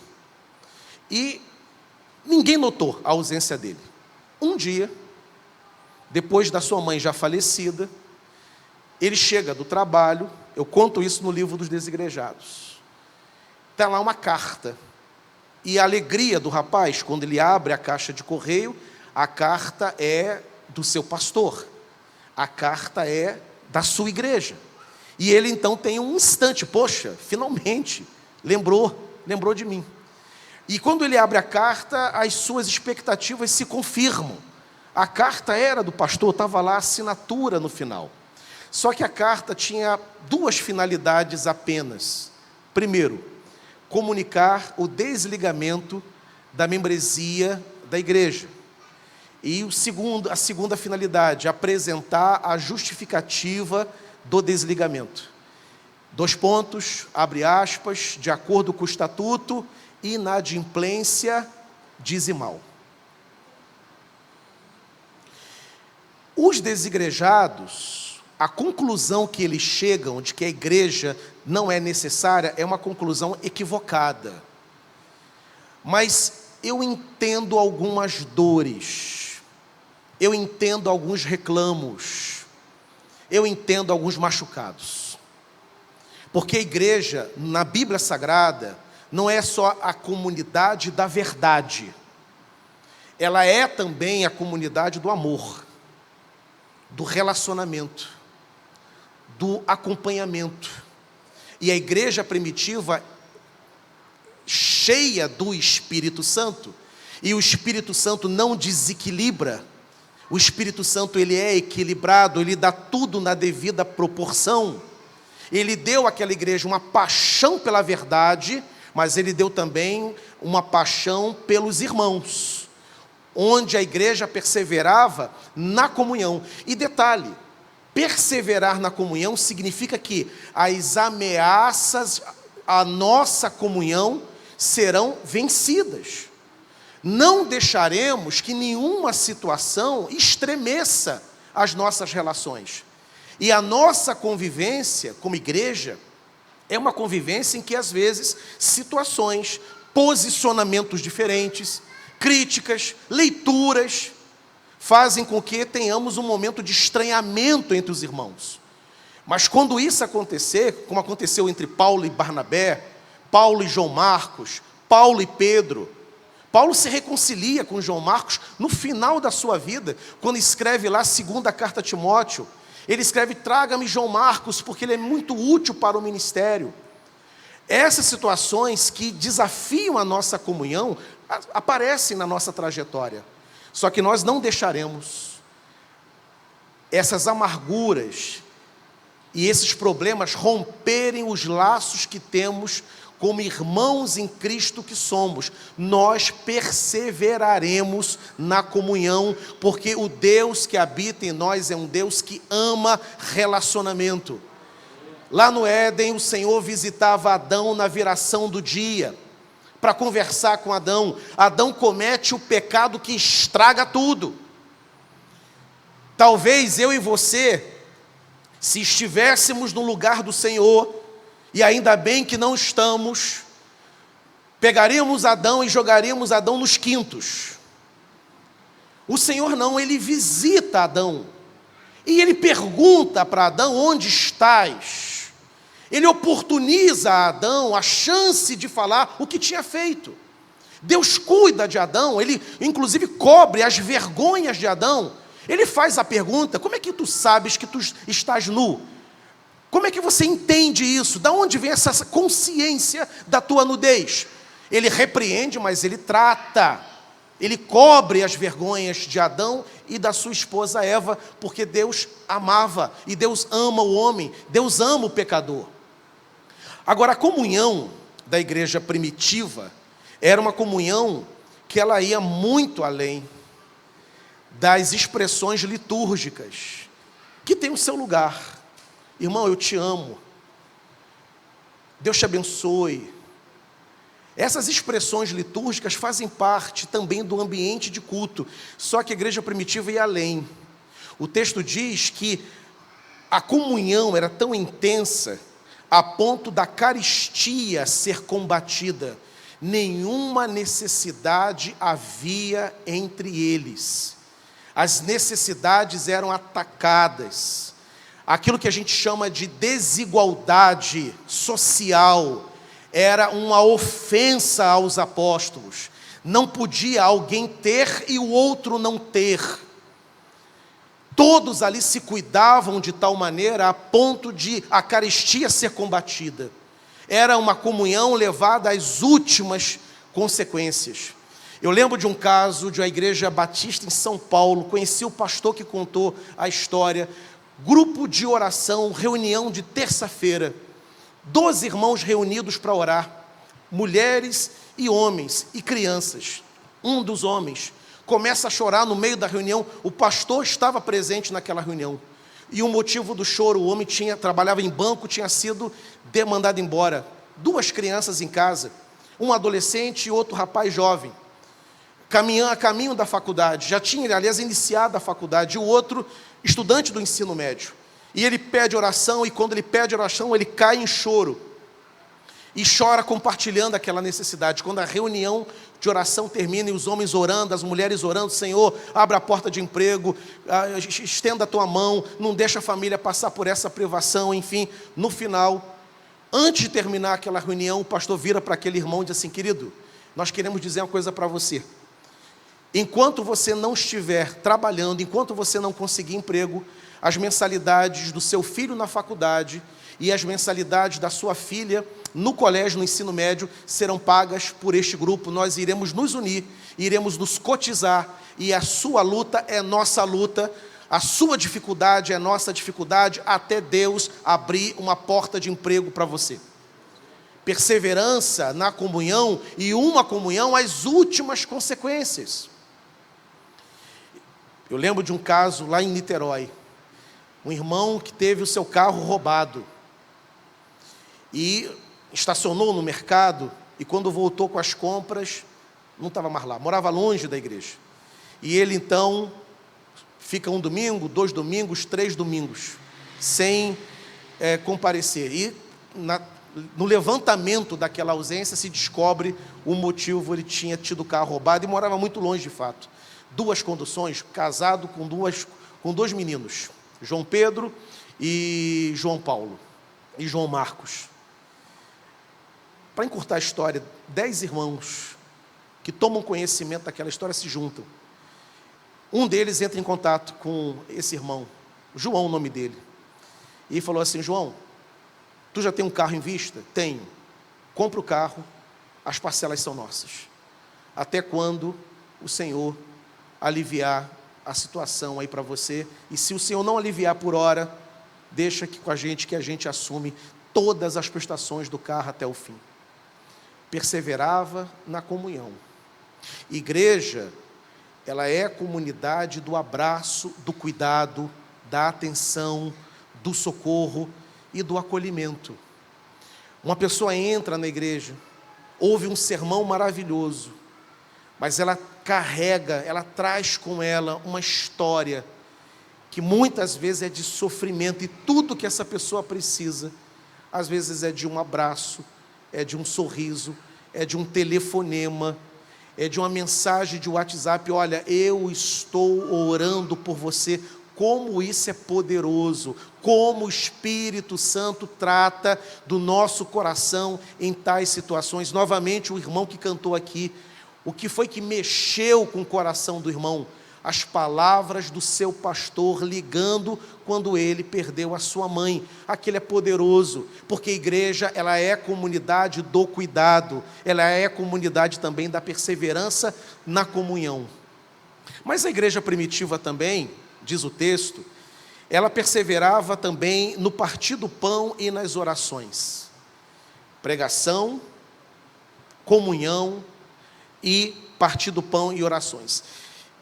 E ninguém notou a ausência dele. Um dia, depois da sua mãe já falecida, ele chega do trabalho, eu conto isso no livro dos desigrejados. Está lá uma carta. E a alegria do rapaz, quando ele abre a caixa de correio, a carta é do seu pastor. A carta é da sua igreja. E ele então tem um instante, poxa, finalmente, lembrou de mim. E quando ele abre a carta, as suas expectativas se confirmam. A carta era do pastor, estava lá a assinatura no final. Só que a carta tinha duas finalidades apenas. Primeiro, comunicar o desligamento da membresia da igreja. E a segunda finalidade, apresentar a justificativa do desligamento. 2 pontos, abre aspas, de acordo com o estatuto, inadimplência dizimal. Os desigrejados, a conclusão que eles chegam de que a igreja não é necessária é uma conclusão equivocada. Mas eu entendo algumas dores, eu entendo alguns reclamos, eu entendo alguns machucados. Porque a igreja, na Bíblia Sagrada, não é só a comunidade da verdade, ela é também a comunidade do amor, do relacionamento, do acompanhamento. E a igreja primitiva, cheia do Espírito Santo, e o Espírito Santo não desequilibra, o Espírito Santo ele é equilibrado, ele dá tudo na devida proporção. Ele deu àquela igreja uma paixão pela verdade, mas ele deu também uma paixão pelos irmãos, onde a igreja perseverava na comunhão. E detalhe, perseverar na comunhão significa que as ameaças à nossa comunhão serão vencidas. Não deixaremos que nenhuma situação estremeça as nossas relações. E a nossa convivência como igreja é uma convivência em que às vezes situações, posicionamentos diferentes, críticas, leituras, fazem com que tenhamos um momento de estranhamento entre os irmãos. Mas quando isso acontecer, como aconteceu entre Paulo e Barnabé, Paulo e João Marcos, Paulo e Pedro, Paulo se reconcilia com João Marcos no final da sua vida, quando escreve lá a segunda carta a Timóteo. Ele escreve: traga-me João Marcos, porque ele é muito útil para o ministério. Essas situações que desafiam a nossa comunhão aparecem na nossa trajetória. Só que nós não deixaremos essas amarguras e esses problemas romperem os laços que temos como irmãos em Cristo que somos, nós perseveraremos na comunhão, porque o Deus que habita em nós é um Deus que ama relacionamento. Lá no Éden, o Senhor visitava Adão na viração do dia, para conversar com Adão. Adão comete o pecado que estraga tudo. Talvez eu e você, se estivéssemos no lugar do Senhor, e ainda bem que não estamos, pegaríamos Adão e jogaríamos Adão nos quintos. O Senhor não, Ele visita Adão, e Ele pergunta para Adão: onde estás? Ele oportuniza a Adão a chance de falar o que tinha feito. Deus cuida de Adão, Ele inclusive cobre as vergonhas de Adão. Ele faz a pergunta: como é que tu sabes que tu estás nu? Como é que você entende isso? Da onde vem essa consciência da tua nudez? Ele repreende, mas ele trata. Ele cobre as vergonhas de Adão e da sua esposa Eva, porque Deus amava, e Deus ama o homem, Deus ama o pecador. Agora, a comunhão da igreja primitiva era uma comunhão que ela ia muito além das expressões litúrgicas, que tem o seu lugar. Irmão, eu te amo, Deus te abençoe. Essas expressões litúrgicas fazem parte também do ambiente de culto, só que a igreja primitiva ia além. O texto diz que a comunhão era tão intensa, a ponto da caristia ser combatida. Nenhuma necessidade havia entre eles. As necessidades eram atacadas. Aquilo que a gente chama de desigualdade social era uma ofensa aos apóstolos. Não podia alguém ter e o outro não ter. Todos ali se cuidavam de tal maneira a ponto de a carestia ser combatida. Era uma comunhão levada às últimas consequências. Eu lembro de um caso de uma igreja batista em São Paulo, conheci o pastor que contou a história. Grupo de oração, reunião de terça-feira, 12 irmãos reunidos para orar, mulheres e homens e crianças. Um dos homens começa a chorar no meio da reunião. O pastor estava presente naquela reunião, e o motivo do choro: o homem trabalhava em banco, tinha sido demandado embora, 2 crianças em casa, um adolescente e outro rapaz jovem, a caminho da faculdade, já tinha, aliás, iniciado a faculdade, e o outro estudante do ensino médio. E ele pede oração, e quando ele pede oração, ele cai em choro, e chora compartilhando aquela necessidade. Quando a reunião de oração termina, e os homens orando, as mulheres orando: Senhor, abra a porta de emprego, estenda a tua mão, não deixa a família passar por essa privação, enfim. No final, antes de terminar aquela reunião, o pastor vira para aquele irmão e diz assim: querido, nós queremos dizer uma coisa para você. Enquanto você não estiver trabalhando, enquanto você não conseguir emprego, as mensalidades do seu filho na faculdade e as mensalidades da sua filha no colégio, no ensino médio, serão pagas por este grupo. Nós iremos nos unir, iremos nos cotizar, e a sua luta é nossa luta, a sua dificuldade é nossa dificuldade, até Deus abrir uma porta de emprego para você. Perseverança na comunhão, e uma comunhão às últimas consequências. Eu lembro de um caso lá em Niterói, um irmão que teve o seu carro roubado, e estacionou no mercado, e quando voltou com as compras, não estava mais lá, morava longe da igreja. E ele então fica um domingo, 2 domingos, 3 domingos, sem comparecer. E no levantamento daquela ausência se descobre o motivo: ele tinha tido o carro roubado e morava muito longe de fato. 2 conduções, casado com 2 meninos, João Pedro e João Paulo, e João Marcos. Para encurtar a história, 10 irmãos que tomam conhecimento daquela história se juntam. Um deles entra em contato com esse irmão, João, o nome dele, e falou assim: João, tu já tem um carro em vista? Tenho. Compra o carro, as parcelas são nossas. Até quando o Senhor aliviar a situação aí para você, e se o Senhor não aliviar por hora, deixa aqui com a gente que a gente assume todas as prestações do carro até o fim. Perseverava na comunhão. Igreja, ela é a comunidade do abraço, do cuidado, da atenção, do socorro e do acolhimento. Uma pessoa entra na igreja, ouve um sermão maravilhoso, mas ela carrega, ela traz com ela uma história que muitas vezes é de sofrimento, e tudo que essa pessoa precisa, às vezes é de um abraço, é de um sorriso, é de um telefonema, é de uma mensagem de WhatsApp: olha, eu estou orando por você. Como isso é poderoso, como o Espírito Santo trata do nosso coração em tais situações. Novamente, o irmão que cantou aqui, o que foi que mexeu com o coração do irmão? As palavras do seu pastor ligando quando ele perdeu a sua mãe. Aquilo é poderoso, porque a igreja, ela é comunidade do cuidado, ela é comunidade também da perseverança na comunhão. Mas a igreja primitiva também, diz o texto, ela perseverava também no partir do pão e nas orações. Pregação, comunhão e partir do pão e orações.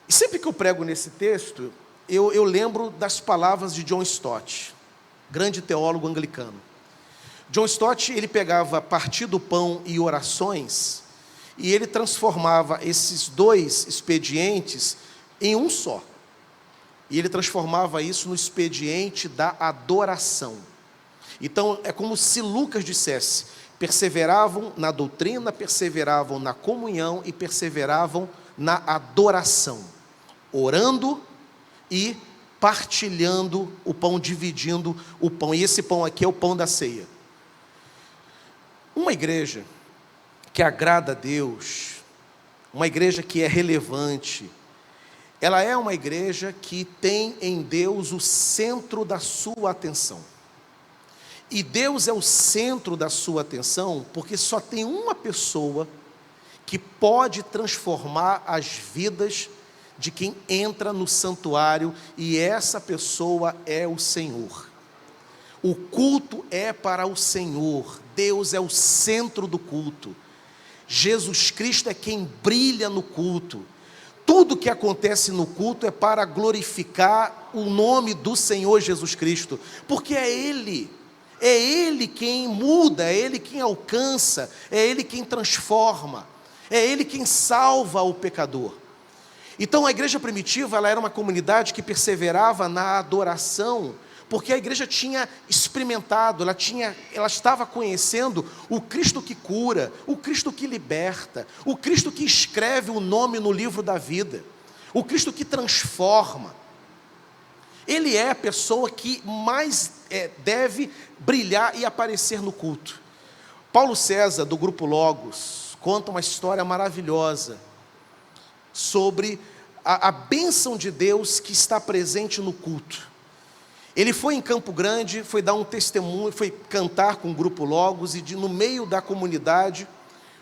E sempre que eu prego nesse texto, eu lembro das palavras de John Stott, grande teólogo anglicano. John Stott, ele pegava partir do pão e orações, e ele transformava esses dois expedientes em um só. E ele transformava isso no expediente da adoração. Então, é como se Lucas dissesse: perseveravam na doutrina, perseveravam na comunhão e perseveravam na adoração, orando e partilhando o pão, dividindo o pão. E esse pão aqui é o pão da ceia. Uma igreja que agrada a Deus, uma igreja que é relevante, ela é uma igreja que tem em Deus o centro da sua atenção. E Deus é o centro da sua atenção porque só tem uma pessoa que pode transformar as vidas de quem entra no santuário, e essa pessoa é o Senhor. O culto é para o Senhor, Deus é o centro do culto, Jesus Cristo é quem brilha no culto. Tudo que acontece no culto é para glorificar o nome do Senhor Jesus Cristo, porque é Ele quem muda, é Ele quem alcança, é Ele quem transforma, é Ele quem salva o pecador. Então a igreja primitiva, ela era uma comunidade que perseverava na adoração, porque a igreja tinha experimentado, ela estava conhecendo o Cristo que cura, o Cristo que liberta, o Cristo que escreve o nome no livro da vida, o Cristo que transforma. Ele é a pessoa que mais deve brilhar e aparecer no culto. Paulo César, do Grupo Logos, conta uma história maravilhosa sobre a bênção de Deus que está presente no culto. Ele foi em Campo Grande, foi dar um testemunho, foi cantar com o Grupo Logos, e no meio da comunidade,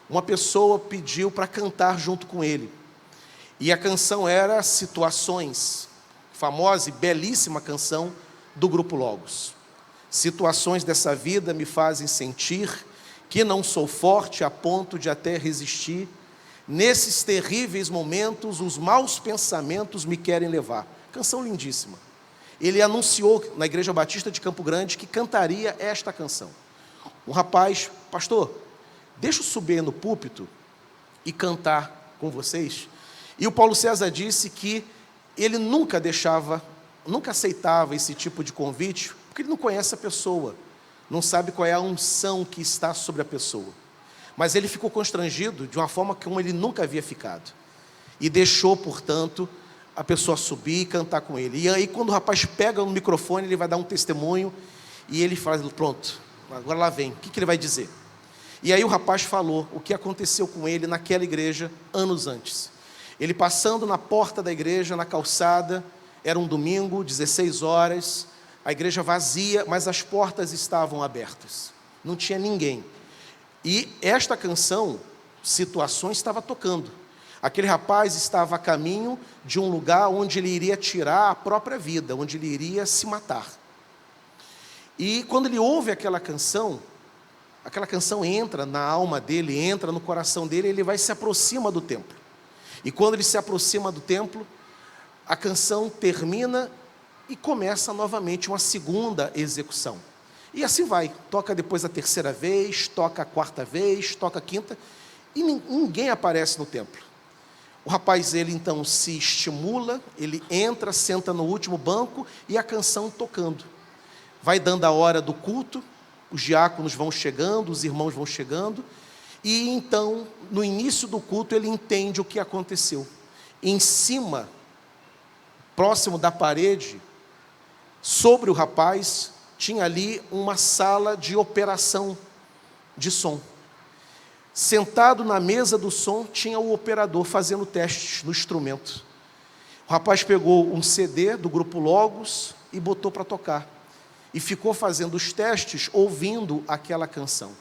uma pessoa pediu para cantar junto com ele. E a canção era Situações, famosa e belíssima canção do Grupo Logos. Situações dessa vida me fazem sentir que não sou forte a ponto de até resistir. Nesses terríveis momentos, os maus pensamentos me querem levar. Canção lindíssima. Ele anunciou na Igreja Batista de Campo Grande que cantaria esta canção. Um rapaz: pastor, deixa eu subir no púlpito e cantar com vocês. E o Paulo César disse que ele nunca aceitava esse tipo de convite, porque ele não conhece a pessoa, não sabe qual é a unção que está sobre a pessoa. Mas ele ficou constrangido de uma forma como ele nunca havia ficado, e deixou, portanto, a pessoa subir e cantar com ele. E aí, quando o rapaz pega no microfone, ele vai dar um testemunho, e ele fala: pronto, agora lá vem, o que ele vai dizer? E aí o rapaz falou o que aconteceu com ele naquela igreja anos antes. Ele passando na porta da igreja, na calçada, era um domingo, 16 horas, a igreja vazia, mas as portas estavam abertas, não tinha ninguém. E esta canção, Situações, estava tocando. Aquele rapaz estava a caminho de um lugar onde ele iria tirar a própria vida, onde ele iria se matar. E quando ele ouve aquela canção entra na alma dele, entra no coração dele, ele vai se aproxima do templo. E quando ele se aproxima do templo, a canção termina e começa novamente uma segunda execução. E assim vai, toca depois a terceira vez, toca a quarta vez, toca a quinta, e ninguém aparece no templo. O rapaz, ele então se estimula, ele entra, senta no último banco, e a canção tocando. Vai dando a hora do culto, os diáconos vão chegando, os irmãos vão chegando, e então, no início do culto, ele entende o que aconteceu. Em cima, próximo da parede, sobre o rapaz, tinha ali uma sala de operação de som. Sentado na mesa do som, tinha o operador fazendo testes no instrumento. O rapaz pegou um CD do grupo Logos e botou para tocar. E ficou fazendo os testes, ouvindo aquela canção.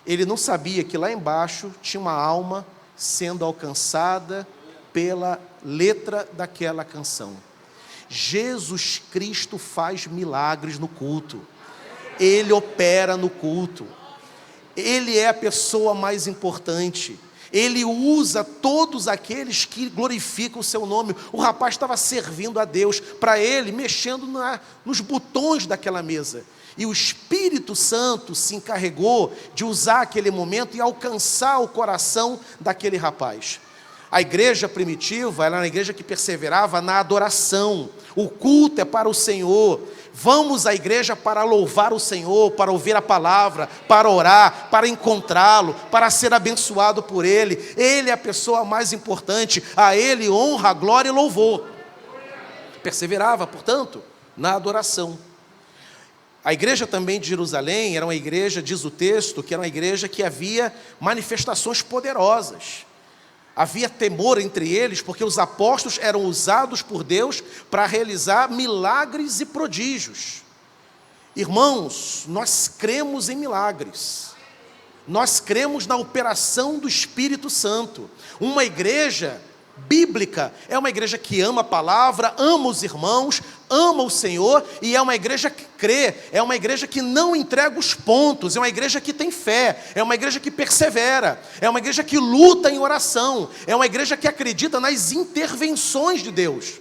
Ele não sabia que lá embaixo tinha uma alma sendo alcançada pela letra daquela canção. Jesus Cristo faz milagres no culto. Ele opera no culto. Ele é a pessoa mais importante. Ele usa todos aqueles que glorificam o seu nome. O rapaz estava servindo a Deus, para ele, mexendo nos botões daquela mesa. E o Espírito Santo se encarregou de usar aquele momento e alcançar o coração daquele rapaz. A igreja primitiva era uma igreja que perseverava na adoração. O culto é para o Senhor. Vamos à igreja para louvar o Senhor, para ouvir a palavra, para orar, para encontrá-lo, para ser abençoado por Ele. Ele é a pessoa mais importante. A Ele honra, glória e louvor. Perseverava, portanto, na adoração. A igreja também de Jerusalém era uma igreja, diz o texto, que era uma igreja que havia manifestações poderosas. Havia temor entre eles, porque os apóstolos eram usados por Deus para realizar milagres e prodígios. Irmãos, nós cremos em milagres. Nós cremos na operação do Espírito Santo. Uma igreja bíblica é uma igreja que ama a palavra, ama os irmãos, ama o Senhor, e é uma igreja que crê, é uma igreja que não entrega os pontos, é uma igreja que tem fé, é uma igreja que persevera, é uma igreja que luta em oração, é uma igreja que acredita nas intervenções de Deus,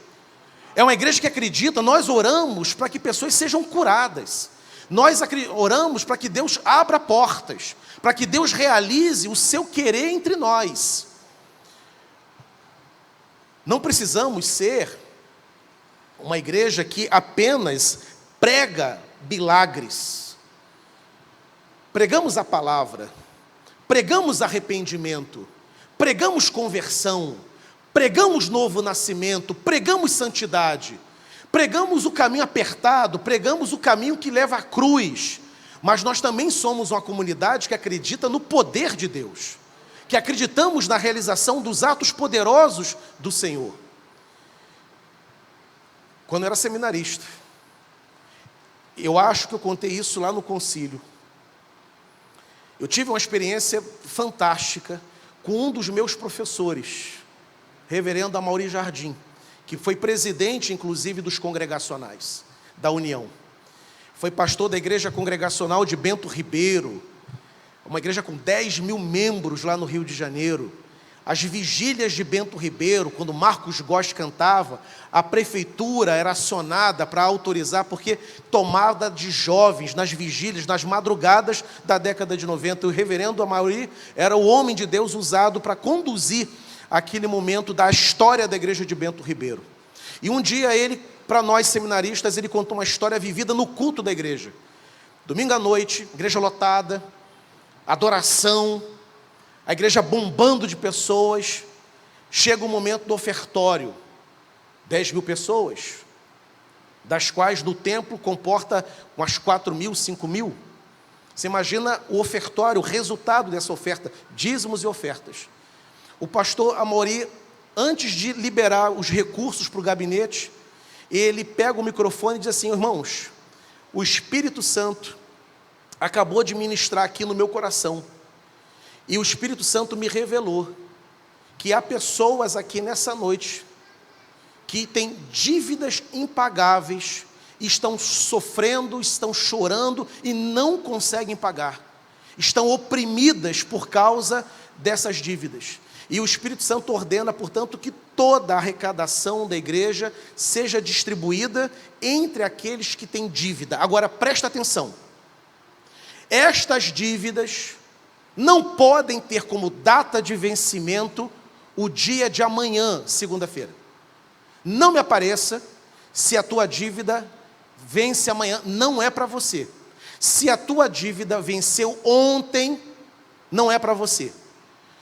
é uma igreja que acredita, nós oramos para que pessoas sejam curadas, nós oramos para que Deus abra portas, para que Deus realize o seu querer entre nós. Não precisamos ser uma igreja que apenas prega milagres. Pregamos a palavra, pregamos arrependimento, pregamos conversão, pregamos novo nascimento, pregamos santidade, pregamos o caminho apertado, pregamos o caminho que leva à cruz. Mas nós também somos uma comunidade que acredita no poder de Deus, que acreditamos na realização dos atos poderosos do Senhor. Quando eu era seminarista, eu acho que eu contei isso lá no concílio. Eu tive uma experiência fantástica com um dos meus professores, reverendo Amaury Jardim, que foi presidente, inclusive, dos congregacionais da União. Foi pastor da igreja congregacional de Bento Ribeiro, uma igreja com 10 mil membros lá no Rio de Janeiro. As vigílias de Bento Ribeiro, quando Marcos Góes cantava, a prefeitura era acionada para autorizar, porque tomada de jovens nas vigílias, nas madrugadas da década de 90. O reverendo Amaury era o homem de Deus usado para conduzir aquele momento da história da igreja de Bento Ribeiro. E um dia ele, para nós seminaristas, ele contou uma história vivida no culto da igreja. Domingo à noite, igreja lotada, adoração, a igreja bombando de pessoas. Chega o momento do ofertório, 10 mil pessoas, das quais no templo comporta umas 4 mil, 5 mil. Você imagina o ofertório, o resultado dessa oferta, dízimos e ofertas. O pastor Amaury, antes de liberar os recursos para o gabinete, ele pega o microfone e diz assim: irmãos, o Espírito Santo acabou de ministrar aqui no meu coração, e o Espírito Santo me revelou que há pessoas aqui nessa noite que têm dívidas impagáveis estão sofrendo, estão chorando e não conseguem pagar. Estão oprimidas por causa dessas dívidas. E o Espírito Santo ordena, portanto, que toda a arrecadação da igreja seja distribuída entre aqueles que têm dívida. Agora, presta atenção. Estas dívidas não podem ter como data de vencimento o dia de amanhã, segunda-feira. Não me apareça se a tua dívida vence amanhã, não é para você. Se a tua dívida venceu ontem, não é para você.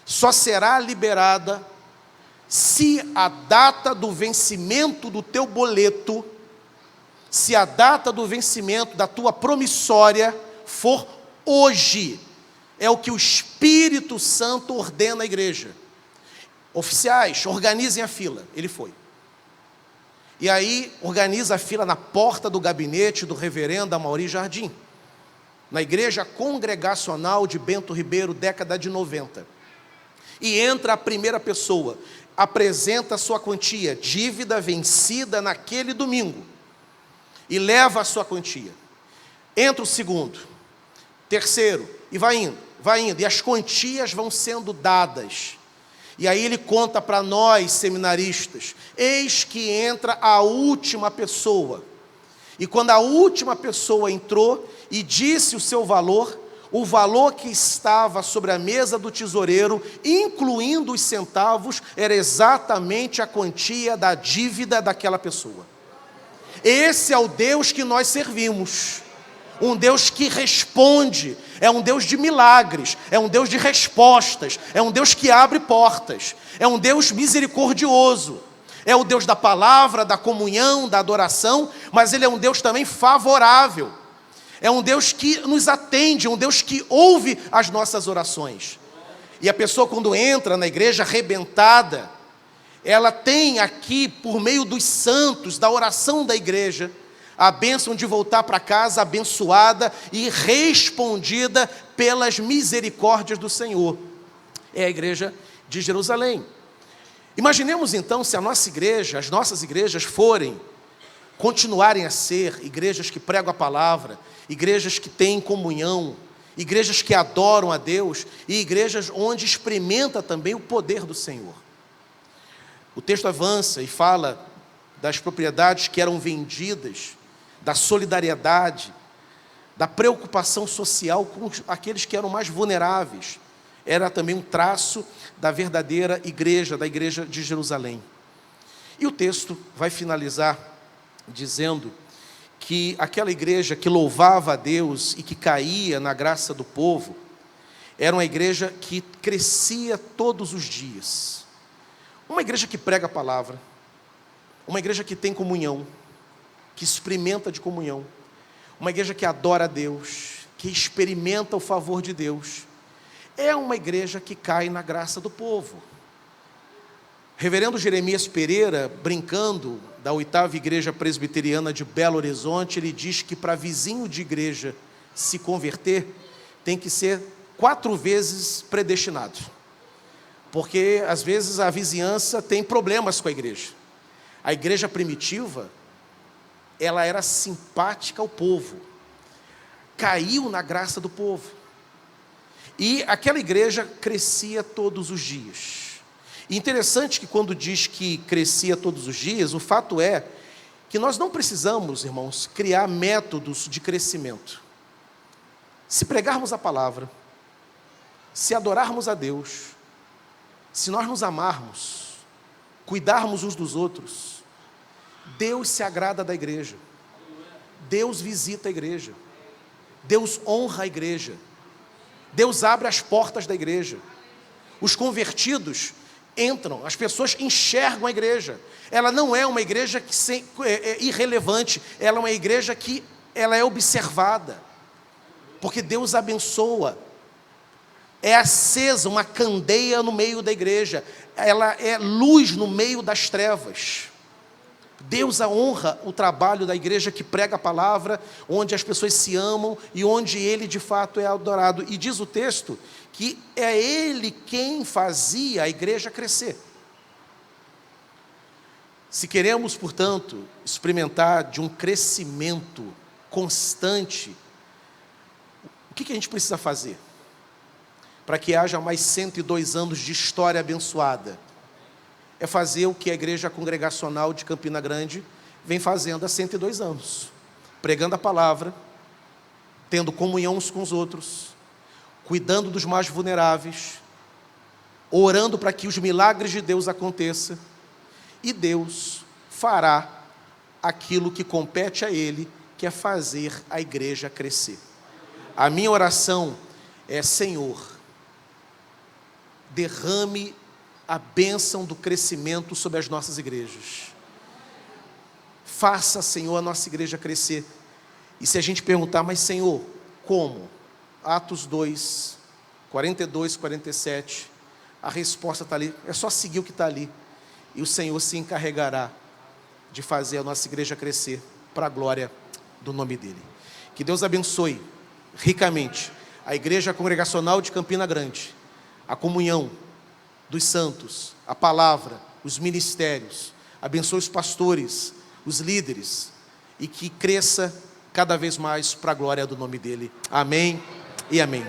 Só será liberada se a data do vencimento do teu boleto, se a data do vencimento da tua promissória for hoje. É o que o Espírito Santo ordena à igreja. Oficiais, organizem a fila. Ele foi. E aí, organiza a fila na porta do gabinete do reverendo Amaury Jardim, na igreja congregacional de Bento Ribeiro, década de 90. E entra a primeira pessoa, apresenta a sua quantia, dívida vencida naquele domingo, e leva a sua quantia. Entra o segundo, terceiro, e vai indo, e as quantias vão sendo dadas. E aí ele conta para nós, seminaristas, eis que entra a última pessoa. E quando a última pessoa entrou e disse o seu valor, o valor que estava sobre a mesa do tesoureiro, incluindo os centavos, era exatamente a quantia da dívida daquela pessoa. Esse é o Deus que nós servimos. Um Deus que responde, é um Deus de milagres, é um Deus de respostas, é um Deus que abre portas, é um Deus misericordioso, é o Deus da palavra, da comunhão, da adoração, mas Ele é um Deus também favorável, é um Deus que nos atende, um Deus que ouve as nossas orações. E a pessoa, quando entra na igreja arrebentada, ela tem aqui, por meio dos santos, da oração da igreja, a bênção de voltar para casa abençoada e respondida pelas misericórdias do Senhor. É a igreja de Jerusalém. Imaginemos então se a nossa igreja, as nossas igrejas continuarem a ser igrejas que pregam a palavra, igrejas que têm comunhão, igrejas que adoram a Deus e igrejas onde experimenta também o poder do Senhor. O texto avança e fala das propriedades que eram vendidas, da solidariedade, da preocupação social com aqueles que eram mais vulneráveis. Era também um traço da verdadeira igreja, da igreja de Jerusalém. E o texto vai finalizar dizendo que aquela igreja que louvava a Deus e que caía na graça do povo, era uma igreja que crescia todos os dias. Uma igreja que prega a palavra, uma igreja que tem comunhão, que experimenta de comunhão, uma igreja que adora a Deus, que experimenta o favor de Deus, é uma igreja que cai na graça do povo. Reverendo Jeremias Pereira, brincando, da 8ª Igreja Presbiteriana de Belo Horizonte, ele diz que para vizinho de igreja se converter, tem que ser 4 vezes predestinado, porque às vezes a vizinhança tem problemas com a igreja. A igreja primitiva, ela era simpática ao povo, caiu na graça do povo, e aquela igreja crescia todos os dias. E interessante que quando diz que crescia todos os dias, o fato é que nós não precisamos, irmãos, criar métodos de crescimento. Se pregarmos a palavra, se adorarmos a Deus, se nós nos amarmos, cuidarmos uns dos outros, Deus se agrada da igreja, Deus visita a igreja, Deus honra a igreja, Deus abre as portas da igreja, os convertidos entram, as pessoas enxergam a igreja. Ela não é uma igreja que é irrelevante, ela é uma igreja que ela é observada, porque Deus abençoa. É acesa uma candeia no meio da igreja, ela é luz no meio das trevas. Deus honra o trabalho da igreja que prega a palavra, onde as pessoas se amam e onde Ele de fato é adorado. E diz o texto que é Ele quem fazia a igreja crescer. Se queremos, portanto, experimentar de um crescimento constante, o que a gente precisa fazer para que haja mais 102 anos de história abençoada? É fazer o que a Igreja Congregacional de Campina Grande vem fazendo há 102 anos, pregando a palavra, tendo comunhão uns com os outros, cuidando dos mais vulneráveis, orando para que os milagres de Deus aconteçam, e Deus fará aquilo que compete a Ele, que é fazer a igreja crescer. A minha oração é: Senhor, derrame a bênção do crescimento sobre as nossas igrejas. Faça, Senhor, a nossa igreja crescer. E se a gente perguntar, mas Senhor, como? Atos 2, 42, 47, a resposta está ali, é só seguir o que está ali, e o Senhor se encarregará de fazer a nossa igreja crescer, para a glória do nome dEle. Que Deus abençoe ricamente a Igreja Congregacional de Campina Grande, a comunhão dos santos, a palavra, os ministérios, abençoe os pastores, os líderes, e que cresça cada vez mais para a glória do nome dEle. Amém e amém.